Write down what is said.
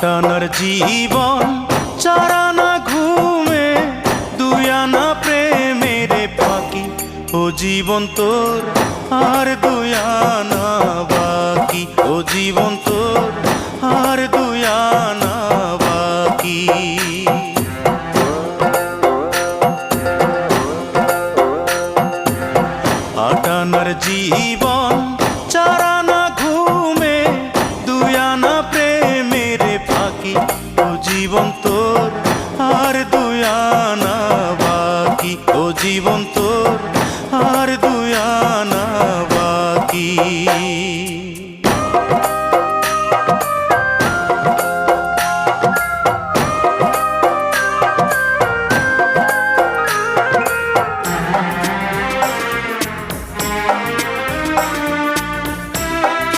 আটানার জীবন চারানা ঘুমে দুয়ানা প্রেমের ফাঁকি ও জীবন তোর আর দুয়ানা বাকি ও জীবন তোর আর দুয়ানা বাকি আটানার জীবন চারানা ঘুমে দুয়ানা প্রেমের ফাঁকি ও জীবন তোর আর দুয়ানা বাকি ও জীবন তোর আর দুয়ানা বাকি